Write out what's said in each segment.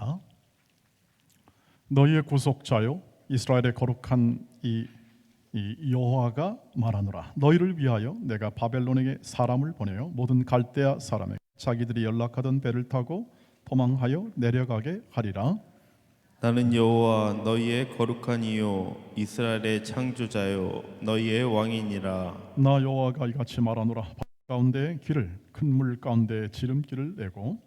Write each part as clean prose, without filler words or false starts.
있습니다. 너희의 구속자요 이스라엘의 거룩한 이 여호와가 말하노라. 너희를 위하여 내가 바벨론에게 사람을 보내어 모든 갈대아 사람에게 자기들이 연락하던 배를 타고 도망하여 내려가게 하리라. 나는 여호와 너희의 거룩한 이요 이스라엘의 창조자요 너희의 왕이니라. 나 여호와가 이같이 말하노라. 바다 가운데 길을 큰 물 가운데 지름길을 내고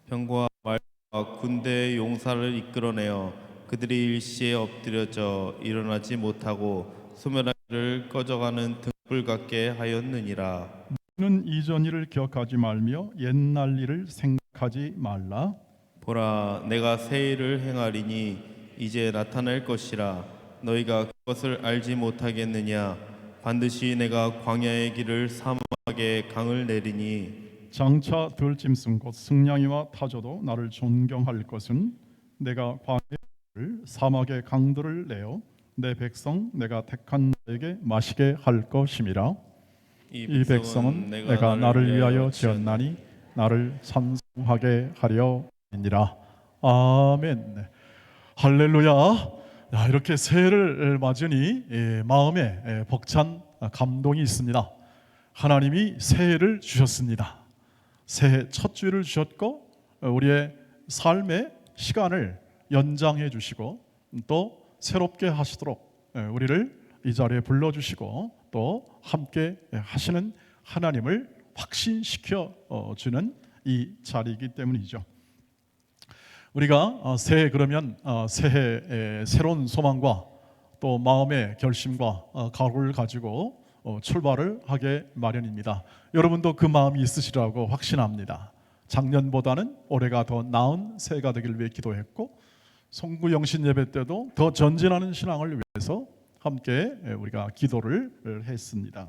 병과 말과 군대의 용사를 이끌어내어 그들이 일시에 엎드려져 일어나지 못하고 소멸하기를 꺼져가는 등불 같게 하였느니라. 너는 이전 일을 기억하지 말며 옛날 일을 생각하지 말라. 보라, 내가 새 일을 행하리니 이제 나타날 것이라. 너희가 그것을 알지 못하겠느냐? 반드시 내가 광야의 길을 사막에 강을 내리니 장차 들짐승 곧 승냥이와 타조도 나를 존경할 것은 내가 광야의 길을 사막의 강들을 내어 내 백성 내가 택한 자에게 마시게 할 것임이라. 이 백성은 내가 나를 위하여 지었나니 나를 찬송하게 하려 니라. 아멘. 할렐루야. 이렇게 새해를 맞으니 마음에 벅찬 감동이 있습니다. 하나님이 새해를 주셨습니다. 새해 첫 주일을 주셨고 우리의 삶의 시간을 연장해 주시고 또 새롭게 하시도록 우리를 이 자리에 불러주시고 또 함께 하시는 하나님을 확신시켜 주는 이 자리이기 때문이죠. 우리가 새해 그러면 새해 새로운 소망과 또 마음의 결심과 각오를 가지고 출발을 하게 마련입니다. 여러분도 그 마음이 있으시라고 확신합니다. 작년보다는 올해가 더 나은 새해가 되기를 위해 기도했고 송구 영신 예배 때도 더 전진하는 신앙을 위해서 함께 우리가 기도를 했습니다.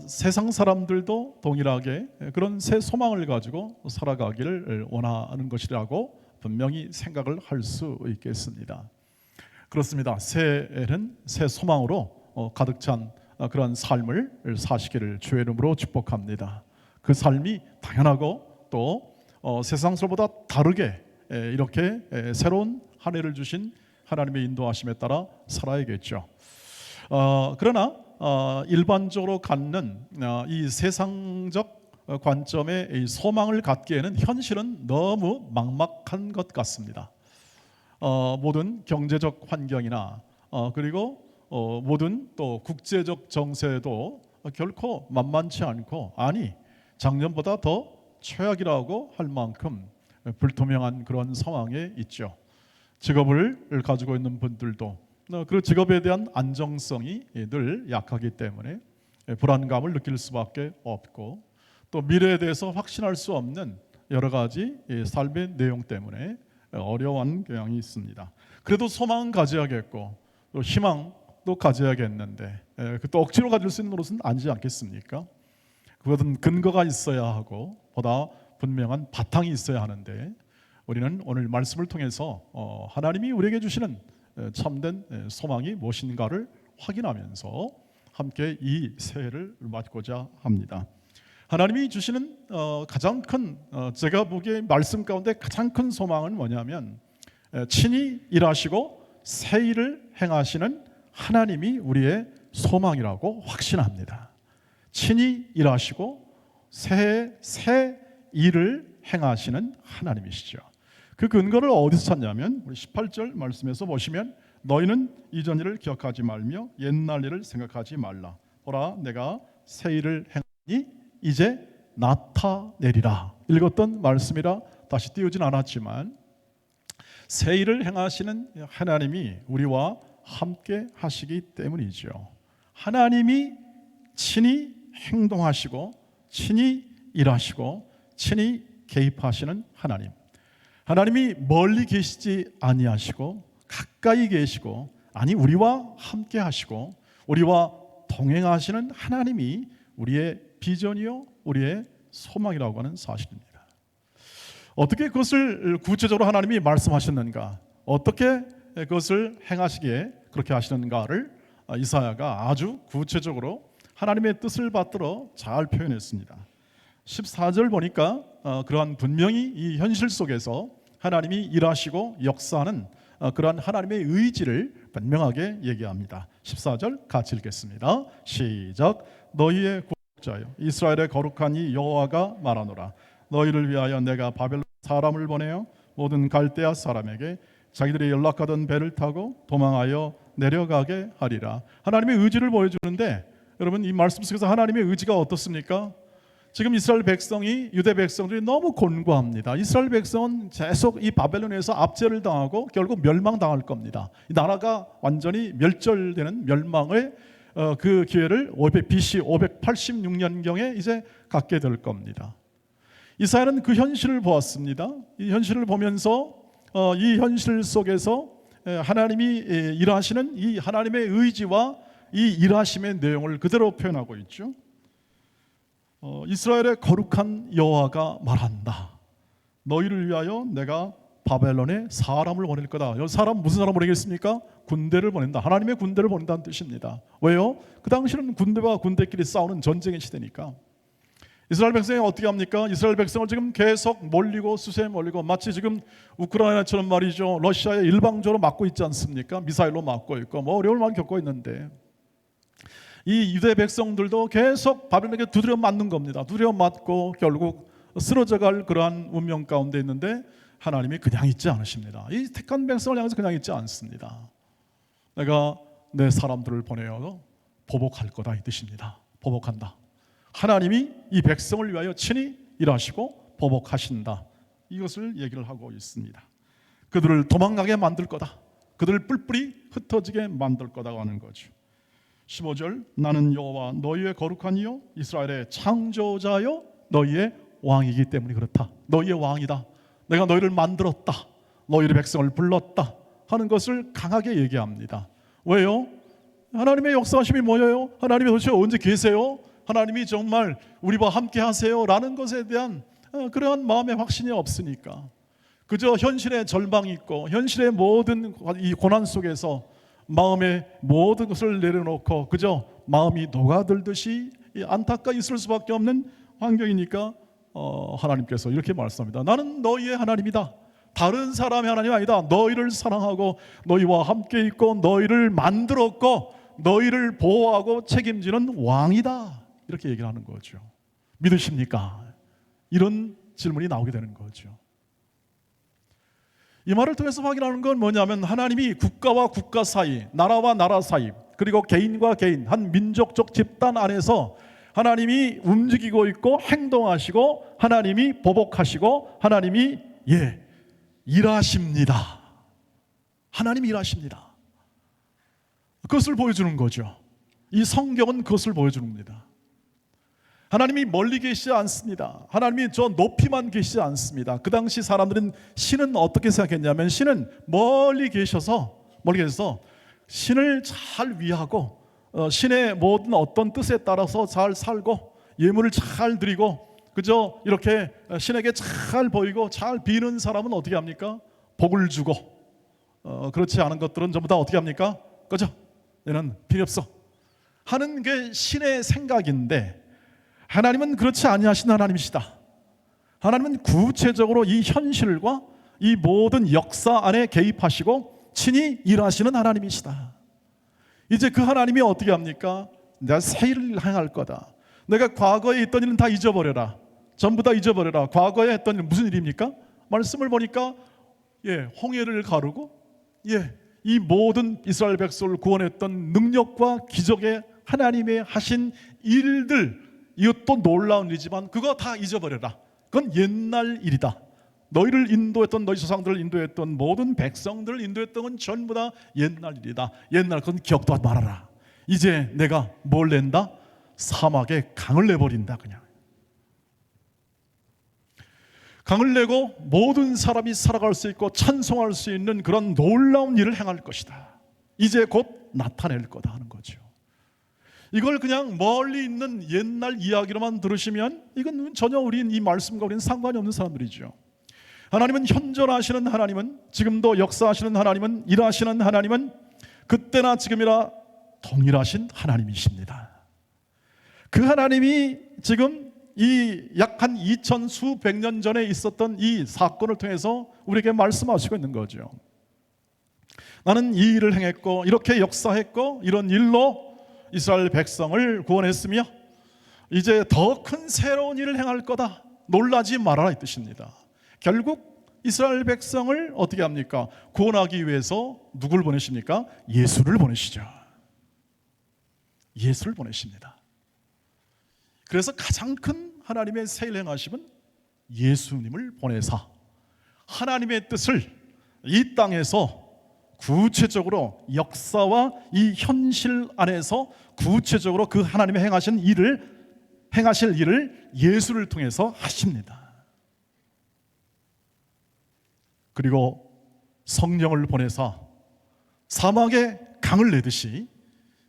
세상 사람들도 동일하게 그런 새 소망을 가지고 살아가기를 원하는 것이라고 분명히 생각을 할 수 있겠습니다. 그렇습니다. 새해는 새 소망으로 가득 찬 그런 삶을 사시기를 주의 이름으로 축복합니다. 그 삶이 당연하고 또 세상서보다 다르게 이렇게 새로운 한 해를 주신 하나님의 인도하심에 따라 살아야겠죠. 그러나 일반적으로 갖는 이 세상적 관점의 이 소망을 갖기에는 현실은 너무 막막한 것 같습니다. 모든 경제적 환경이나 그리고 모든 또 국제적 정세도 결코 만만치 않고 아니 작년보다 더 최악이라고 할 만큼 불투명한 그런 상황에 있죠. 직업을 가지고 있는 분들도 그 직업에 대한 안정성이 늘 약하기 때문에 불안감을 느낄 수밖에 없고 또 미래에 대해서 확신할 수 없는 여러 가지 삶의 내용 때문에 어려운 경향이 있습니다. 그래도 소망은 가져야겠고 또 희망도 가져야겠는데 또 억지로 가질 수 있는 노릇은 아니지 않겠습니까? 그것은 근거가 있어야 하고 보다 분명한 바탕이 있어야 하는데 우리는 오늘 말씀을 통해서 하나님이 우리에게 주시는 참된 소망이 무엇인가를 확인하면서 함께 이 새해를 맞고자 합니다. 하나님이 주시는 가장 큰 제가 보기에 말씀 가운데 가장 큰 소망은 뭐냐면 친히 일하시고 새 일을 행하시는 하나님이 우리의 소망이라고 확신합니다. 친히 일하시고 새 일을 행하시는 하나님이시죠. 그 근거를 어디서 찾냐면 우리 18절 말씀에서 보시면 너희는 이전 일을 기억하지 말며 옛날 일을 생각하지 말라. 보라 내가 새 일을 행하니 이제 나타내리라. 읽었던 말씀이라 다시 띄우진 않았지만 새 일을 행하시는 하나님이 우리와 함께 하시기 때문이죠. 하나님이 친히 행동하시고 친히 일하시고 친히 개입하시는 하나님. 하나님이 멀리 계시지 아니하시고 가까이 계시고 아니 우리와 함께 하시고 우리와 동행하시는 하나님이 우리의 비전이요 우리의 소망이라고 하는 사실입니다. 어떻게 그것을 구체적으로 하나님이 말씀하셨는가, 어떻게 그것을 행하시기에 그렇게 하시는가를 이사야가 아주 구체적으로 하나님의 뜻을 받들어 잘 표현했습니다. 14절 보니까 그러한 분명히 이 현실 속에서 하나님이 일하시고 역사하는 그러한 하나님의 의지를 분명하게 얘기합니다. 14절 같이 읽겠습니다. 시작. 너희의 구속자여 이스라엘의 거룩한 이 여호와가 말하노라. 너희를 위하여 내가 바벨론 사람을 보내어 모든 갈대아 사람에게 자기들이 연락하던 배를 타고 도망하여 내려가게 하리라. 하나님의 의지를 보여주는데, 여러분 이 말씀 속에서 하나님의 의지가 어떻습니까? 지금 이스라엘 백성이, 유대 백성들이 너무 곤고합니다. 이스라엘 백성은 계속 이 바벨론에서 압제를 당하고 결국 멸망당할 겁니다. 이 나라가 완전히 멸절되는 멸망의 그 기회를 BC 586년경에 이제 갖게 될 겁니다. 이사야는 그 현실을 보았습니다. 이 현실을 보면서 이 현실 속에서 하나님이 일하시는 이 하나님의 의지와 이 일하심의 내용을 그대로 표현하고 있죠. 이스라엘의 거룩한 여호와가 말한다. 너희를 위하여 내가 바벨론에 사람을 보낼 거다. 이 사람 무슨 사람 보내겠습니까? 군대를 보낸다. 하나님의 군대를 보낸다는 뜻입니다. 왜요? 그 당시는 군대와 군대끼리 싸우는 전쟁의 시대니까. 이스라엘 백성이 어떻게 합니까? 이스라엘 백성을 지금 계속 몰리고 수세에 몰리고, 마치 지금 우크라이나처럼 말이죠, 러시아에 일방적으로 맞고 있지 않습니까? 미사일로 맞고 있고 뭐 어려움을 많이 겪고 있는데, 이 유대 백성들도 계속 바벨론에게 두드려 맞는 겁니다. 두드려 맞고 결국 쓰러져갈 그러한 운명 가운데 있는데, 하나님이 그냥 있지 않으십니다. 이 택한 백성을 향해서 그냥 있지 않습니다. 내가 내 사람들을 보내어 보복할 거다, 이 뜻입니다. 보복한다. 하나님이 이 백성을 위하여 친히 일하시고 보복하신다, 이것을 얘기를 하고 있습니다. 그들을 도망가게 만들 거다. 그들을 뿔뿔이 흩어지게 만들 거다고 하는 거죠. 15절. 나는 여호와 너희의 거룩한 이요 이스라엘의 창조자요 너희의 왕이기 때문에 그렇다. 너희의 왕이다. 내가 너희를 만들었다. 너희의 백성을 불렀다 하는 것을 강하게 얘기합니다. 왜요? 하나님의 역사하심이 뭐예요? 하나님이 도대체 언제 계세요? 하나님이 정말 우리와 함께 하세요 라는 것에 대한 그러한 마음의 확신이 없으니까, 그저 현실의 절망이 있고 현실의 모든 이 고난 속에서 마음의 모든 것을 내려놓고 그저 마음이 녹아들듯이 안타까 있을 수밖에 없는 환경이니까 하나님께서 이렇게 말씀합니다. 나는 너희의 하나님이다. 다른 사람의 하나님 아니다. 너희를 사랑하고 너희와 함께 있고 너희를 만들었고 너희를 보호하고 책임지는 왕이다, 이렇게 얘기를 하는 거죠. 믿으십니까? 이런 질문이 나오게 되는 거죠. 이 말을 통해서 확인하는 건 뭐냐면, 하나님이 국가와 국가 사이, 나라와 나라 사이, 그리고 개인과 개인, 한 민족적 집단 안에서 하나님이 움직이고 있고 행동하시고 하나님이 보복하시고 하나님이 일하십니다. 하나님이 일하십니다. 그것을 보여주는 거죠. 이 성경은 그것을 보여주는 겁니다. 하나님이 멀리 계시지 않습니다. 하나님이 저 높이만 계시지 않습니다. 그 당시 사람들은 신은 어떻게 생각했냐면, 신은 멀리 계셔서 신을 잘 위하고 신의 모든 어떤 뜻에 따라서 잘 살고 예물을 잘 드리고 그저 이렇게 신에게 잘 보이고 잘 비는 사람은 어떻게 합니까? 복을 주고, 그렇지 않은 것들은 전부 다 어떻게 합니까? 꺼져, 얘는 필요 없어 하는 게 신의 생각인데, 하나님은 그렇지 아니하신 하나님이시다. 하나님은 구체적으로 이 현실과 이 모든 역사 안에 개입하시고 친히 일하시는 하나님이시다. 이제 그 하나님이 어떻게 합니까? 내가 새 일을 행할 거다. 내가 과거에 있던 일은 다 잊어버려라. 전부 다 잊어버려라. 과거에 했던 일은 무슨 일입니까? 말씀을 보니까 홍해를 가르고 이 모든 이스라엘 백성을 구원했던 능력과 기적의 하나님의 하신 일들, 이것도 놀라운 일이지만 그거 다 잊어버려라. 그건 옛날 일이다. 너희를 인도했던, 너희 조상들을 인도했던 모든 백성들을 인도했던 건 전부 다 옛날 일이다. 옛날 그건 기억도 하지 말아라. 이제 내가 뭘 낸다? 사막에 강을 내버린다. 그냥 강을 내고 모든 사람이 살아갈 수 있고 찬송할 수 있는 그런 놀라운 일을 행할 것이다. 이제 곧 나타낼 거다 하는 거죠. 이걸 그냥 멀리 있는 옛날 이야기로만 들으시면 이건 전혀 우린 이 말씀과 우리는 상관이 없는 사람들이죠. 하나님은 현존하시는 하나님은, 지금도 역사하시는 하나님은, 일하시는 하나님은 그때나 지금이나 동일하신 하나님이십니다. 그 하나님이 지금 이 약 한 2000 수백 년 전에 있었던 이 사건을 통해서 우리에게 말씀하시고 있는 거죠. 나는 이 일을 행했고 이렇게 역사했고 이런 일로 이스라엘 백성을 구원했으며 이제 더 큰 새로운 일을 행할 거다. 놀라지 말아라 이 뜻입니다. 결국 이스라엘 백성을 어떻게 합니까? 구원하기 위해서 누굴 보내십니까? 예수를 보내시죠. 예수를 보내십니다. 그래서 가장 큰 하나님의 새 일 행하심은 예수님을 보내사 하나님의 뜻을 이 땅에서 구체적으로 역사와 이 현실 안에서 구체적으로 그 하나님의 행하실 일을 예수를 통해서 하십니다. 그리고 성령을 보내사 사막에 강을 내듯이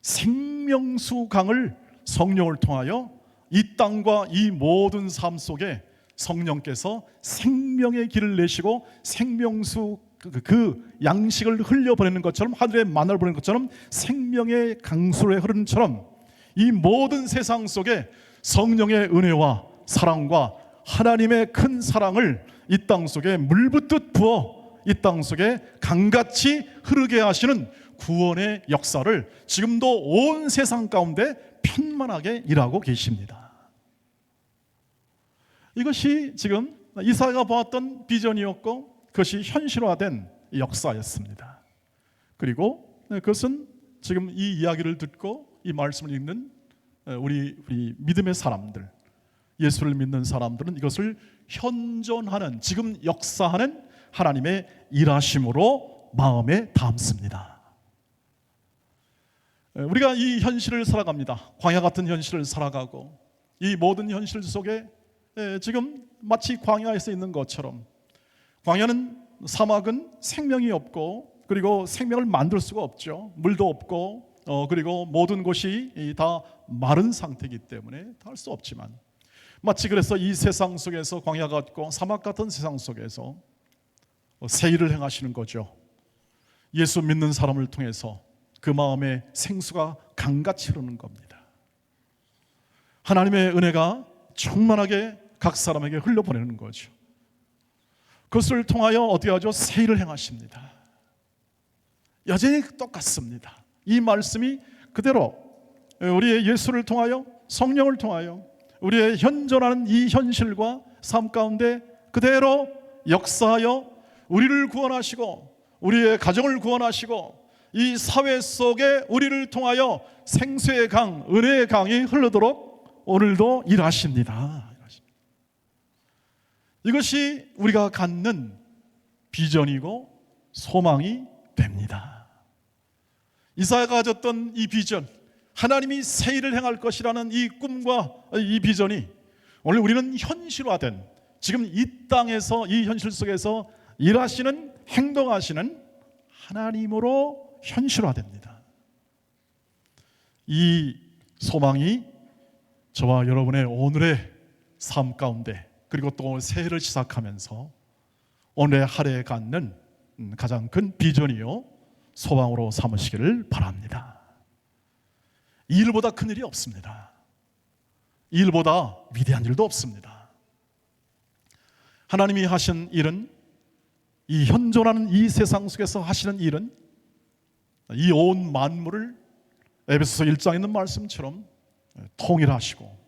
생명수 강을 성령을 통하여 이 땅과 이 모든 삶 속에 성령께서 생명의 길을 내시고 생명수 그 양식을 흘려보내는 것처럼 하늘의 만나를 보내는 것처럼 생명의 강수로 흐르는 것처럼 이 모든 세상 속에 성령의 은혜와 사랑과 하나님의 큰 사랑을 이 땅 속에 물붓듯 부어 이 땅 속에 강같이 흐르게 하시는 구원의 역사를 지금도 온 세상 가운데 편만하게 일하고 계십니다. 이것이 지금 이사야가 보았던 비전이었고 그것이 현실화된 역사였습니다. 그리고 그것은 지금 이 이야기를 듣고 이 말씀을 읽는 우리 믿음의 사람들, 예수를 믿는 사람들은 이것을 현존하는 지금 역사하는 하나님의 일하심으로 마음에 담습니다. 우리가 이 현실을 살아갑니다. 광야 같은 현실을 살아가고 이 모든 현실 속에 지금 마치 광야에서 있는 것처럼 광야는 사막은 생명이 없고 그리고 생명을 만들 수가 없죠. 물도 없고 그리고 모든 곳이 다 마른 상태이기 때문에 다 할 수 없지만 마치 그래서 이 세상 속에서 광야 같고 사막 같은 세상 속에서 새 일을 행하시는 거죠. 예수 믿는 사람을 통해서 그 마음에 생수가 강같이 흐르는 겁니다. 하나님의 은혜가 충만하게 각 사람에게 흘려보내는 거죠. 그것을 통하여 어떻게 하죠? 새 일을 행하십니다. 여전히 똑같습니다. 이 말씀이 그대로 우리의 예수를 통하여 성령을 통하여 우리의 현존하는 이 현실과 삶 가운데 그대로 역사하여 우리를 구원하시고 우리의 가정을 구원하시고 이 사회 속에 우리를 통하여 생수의 강, 은혜의 강이 흐르도록 오늘도 일하십니다. 이것이 우리가 갖는 비전이고 소망이 됩니다. 이사야가 가졌던 이 비전, 하나님이 새 일을 행할 것이라는 이 꿈과 이 비전이 오늘 우리는 현실화된 지금 이 땅에서 이 현실 속에서 일하시는 행동하시는 하나님으로 현실화됩니다. 이 소망이 저와 여러분의 오늘의 삶 가운데 그리고 또 새해를 시작하면서 오늘의 하루에 갖는 가장 큰 비전이요 소망으로 삼으시기를 바랍니다. 이 일보다 큰 일이 없습니다. 이 일보다 위대한 일도 없습니다. 하나님이 하신 일은 이 현존하는 이 세상 속에서 하시는 일은 이 온 만물을 에베소서 1장에 있는 말씀처럼 통일하시고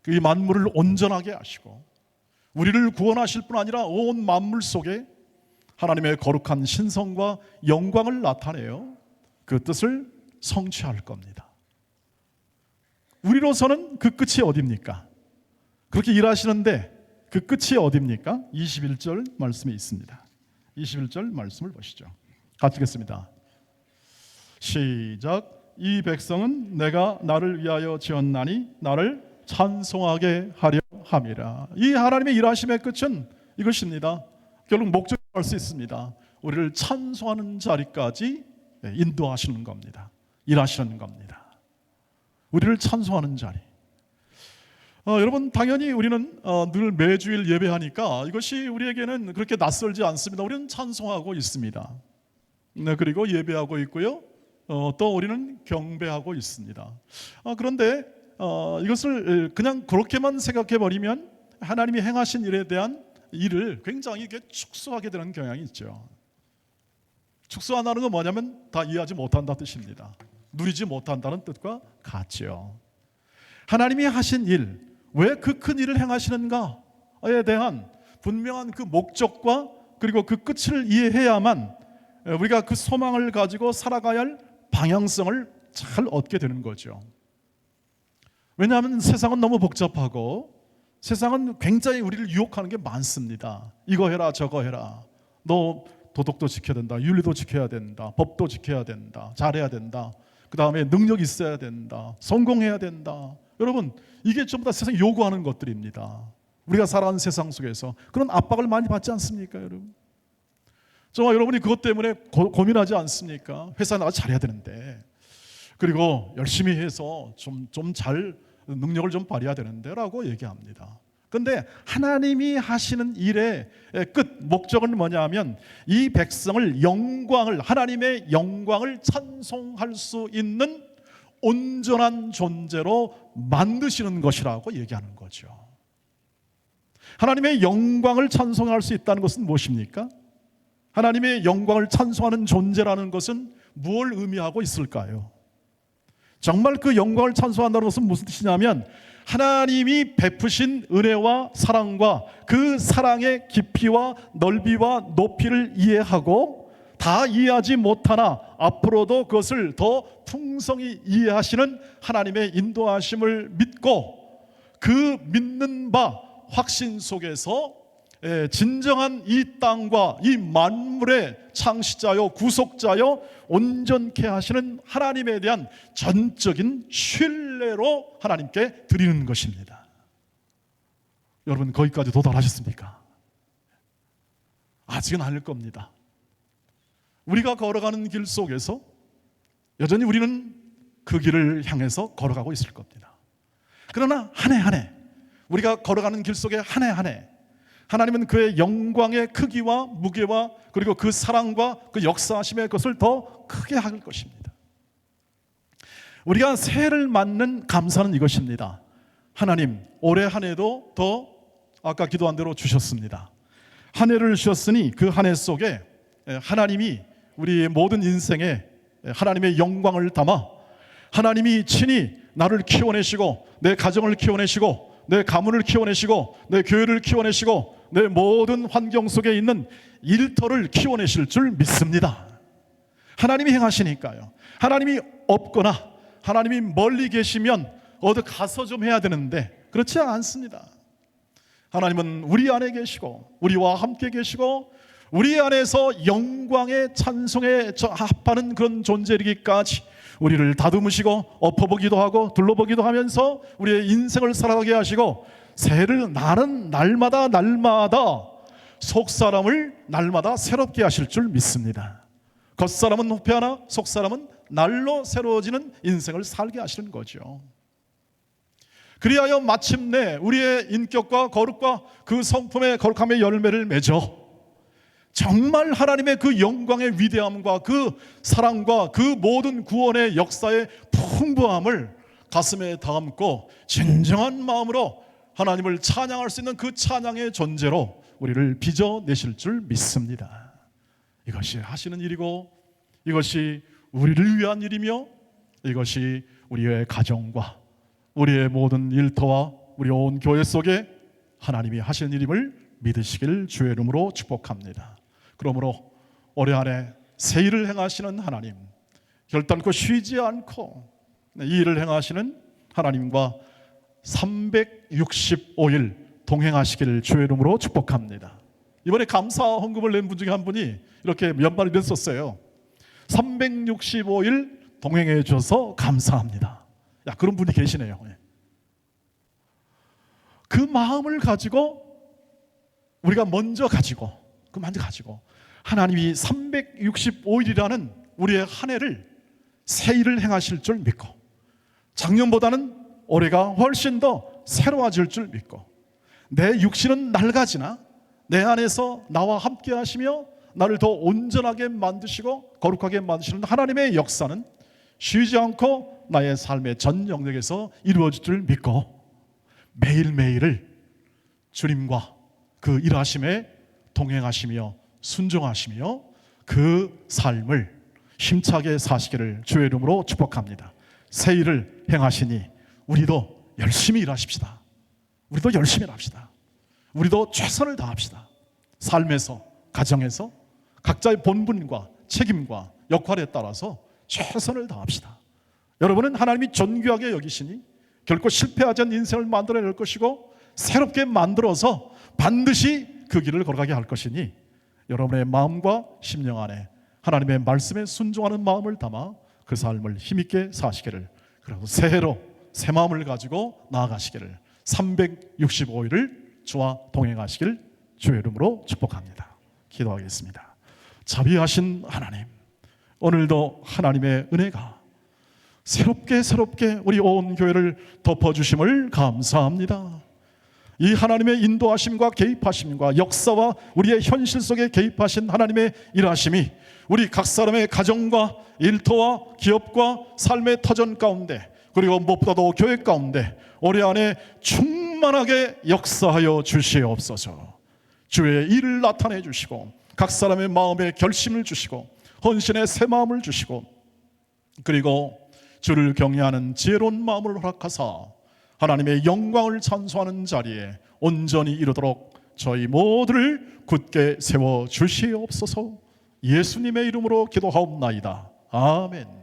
이 만물을 온전하게 하시고 우리를 구원하실 뿐 아니라 온 만물 속에 하나님의 거룩한 신성과 영광을 나타내어 그 뜻을 성취할 겁니다. 우리로서는 그 끝이 어디입니까? 그렇게 일하시는데 그 끝이 어디입니까? 21절 말씀에 있습니다. 21절 말씀을 보시죠. 같이 읽겠습니다. 시작. 이 백성은 내가 나를 위하여 지었나니 나를 찬송하게 하려 함이라. 이 하나님의 일하심의 끝은 이것입니다. 결국 목적할 수 있습니다. 우리를 찬송하는 자리까지 인도하시는 겁니다. 일하시는 겁니다. 우리를 찬송하는 자리. 여러분 당연히 우리는 늘 매주일 예배하니까 이것이 우리에게는 그렇게 낯설지 않습니다. 우리는 찬송하고 있습니다. 그리고 예배하고 있고요. 또 우리는 경배하고 있습니다. 그런데 이것을 그냥 그렇게만 생각해 버리면 하나님이 행하신 일에 대한 일을 굉장히 이렇게 축소하게 되는 경향이 있죠. 축소한다는 건 뭐냐면 다 이해하지 못한다는 뜻입니다. 누리지 못한다는 뜻과 같죠. 하나님이 하신 일, 왜 그 큰 일을 행하시는가에 대한 분명한 그 목적과 그리고 그 끝을 이해해야만 우리가 그 소망을 가지고 살아가야 할 방향성을 잘 얻게 되는 거죠. 왜냐하면 세상은 너무 복잡하고 세상은 굉장히 우리를 유혹하는 게 많습니다. 이거 해라 저거 해라. 너 도덕도 지켜야 된다. 윤리도 지켜야 된다. 법도 지켜야 된다. 잘해야 된다. 그 다음에 능력이 있어야 된다. 성공해야 된다. 여러분, 이게 전부 다 세상이 요구하는 것들입니다. 우리가 살아가는 세상 속에서 그런 압박을 많이 받지 않습니까, 여러분? 정말 여러분이 그것 때문에 고민하지 않습니까? 회사 나가서 잘해야 되는데, 그리고 열심히 해서 좀 잘 능력을 좀 발휘해야 되는데 라고 얘기합니다. 그런데 하나님이 하시는 일의 끝 목적은 뭐냐면 이 백성을 하나님의 영광을 찬송할 수 있는 온전한 존재로 만드시는 것이라고 얘기하는 거죠. 하나님의 영광을 찬송할 수 있다는 것은 무엇입니까? 하나님의 영광을 찬송하는 존재라는 것은 무엇을 의미하고 있을까요? 정말 그 영광을 찬송한다는 것은 무슨 뜻이냐면 하나님이 베푸신 은혜와 사랑과 그 사랑의 깊이와 넓이와 높이를 이해하고 다 이해하지 못하나 앞으로도 그것을 더 풍성히 이해하시는 하나님의 인도하심을 믿고 그 믿는 바 확신 속에서 진정한 이 땅과 이 만물의 창시자요 구속자요 온전케 하시는 하나님에 대한 전적인 신뢰로 하나님께 드리는 것입니다. 여러분 거기까지 도달하셨습니까? 아직은 아닐 겁니다. 우리가 걸어가는 길 속에서 여전히 우리는 그 길을 향해서 걸어가고 있을 겁니다. 그러나 한 해 한 해 우리가 걸어가는 길 속에 한 해 한 해 하나님은 그의 영광의 크기와 무게와 그리고 그 사랑과 그 역사하심의 것을 더 크게 할 것입니다. 우리가 새해를 맞는 감사는 이것입니다. 하나님 올해 한 해도 더 아까 기도한 대로 주셨습니다. 한 해를 주셨으니 그 한 해 속에 하나님이 우리의 모든 인생에 하나님의 영광을 담아 하나님이 친히 나를 키워내시고 내 가정을 키워내시고 내 가문을 키워내시고 내 교회를 키워내시고 내 모든 환경 속에 있는 일터를 키워내실 줄 믿습니다. 하나님이 행하시니까요. 하나님이 없거나 하나님이 멀리 계시면 어디 가서 좀 해야 되는데 그렇지 않습니다. 하나님은 우리 안에 계시고 우리와 함께 계시고 우리 안에서 영광의 찬송에 합하는 그런 존재이기까지 우리를 다듬으시고 엎어보기도 하고 둘러보기도 하면서 우리의 인생을 살아가게 하시고 새해를 나는 날마다 속사람을 날마다 새롭게 하실 줄 믿습니다. 겉사람은 후패하나 속사람은 날로 새로워지는 인생을 살게 하시는 거죠. 그리하여 마침내 우리의 인격과 거룩과 그 성품의 거룩함의 열매를 맺어 정말 하나님의 그 영광의 위대함과 그 사랑과 그 모든 구원의 역사의 풍부함을 가슴에 담고 진정한 마음으로 하나님을 찬양할 수 있는 그 찬양의 존재로 우리를 빚어내실 줄 믿습니다. 이것이 하시는 일이고 이것이 우리를 위한 일이며 이것이 우리의 가정과 우리의 모든 일터와 우리 온 교회 속에 하나님이 하시는 일임을 믿으시길 주의 이름으로 축복합니다. 그러므로 올해 안에 새 일을 행하시는 하나님, 결단코 쉬지 않고 이 일을 행하시는 하나님과 365일 동행하시기를 주의 이름으로 축복합니다. 이번에 감사 헌금을 낸 분 중에 한 분이 이렇게 연말에 냈었어요. 365일 동행해 주셔서 감사합니다. 야, 그런 분이 계시네요. 그 마음을 가지고 우리가 먼저 가지고 하나님이 365일이라는 우리의 한 해를 새 일을 행하실 줄 믿고 작년보다는 올해가 훨씬 더 새로워질 줄 믿고 내 육신은 낡아지나 내 안에서 나와 함께 하시며 나를 더 온전하게 만드시고 거룩하게 만드시는 하나님의 역사는 쉬지 않고 나의 삶의 전 영역에서 이루어질 줄 믿고 매일매일을 주님과 그 일하심에 동행하시며 순종하시며 그 삶을 힘차게 사시기를 주의 이름으로 축복합니다. 새 일을 행하시니 우리도 열심히 일하십시다. 우리도 열심히 일합시다. 우리도 최선을 다합시다. 삶에서, 가정에서 각자의 본분과 책임과 역할에 따라서 최선을 다합시다. 여러분은 하나님이 존귀하게 여기시니 결코 실패하지 않은 인생을 만들어낼 것이고 새롭게 만들어서 반드시 그 길을 걸어가게 할 것이니 여러분의 마음과 심령 안에 하나님의 말씀에 순종하는 마음을 담아 그 삶을 힘있게 사시기를, 그리고 새해로 새 마음을 가지고 나아가시기를, 365일을 주와 동행하시길 주의 이름으로 축복합니다. 기도하겠습니다. 자비하신 하나님, 오늘도 하나님의 은혜가 새롭게 우리 온 교회를 덮어주심을 감사합니다. 이 하나님의 인도하심과 개입하심과 역사와 우리의 현실 속에 개입하신 하나님의 일하심이 우리 각 사람의 가정과 일터와 기업과 삶의 터전 가운데, 그리고 무엇보다도 교회 가운데 올해 안에 충만하게 역사하여 주시옵소서. 주의 일을 나타내 주시고 각 사람의 마음에 결심을 주시고 헌신의 새 마음을 주시고, 그리고 주를 경외하는 지혜로운 마음을 허락하사 하나님의 영광을 찬송하는 자리에 온전히 이르도록 저희 모두를 굳게 세워 주시옵소서. 예수님의 이름으로 기도하옵나이다. 아멘.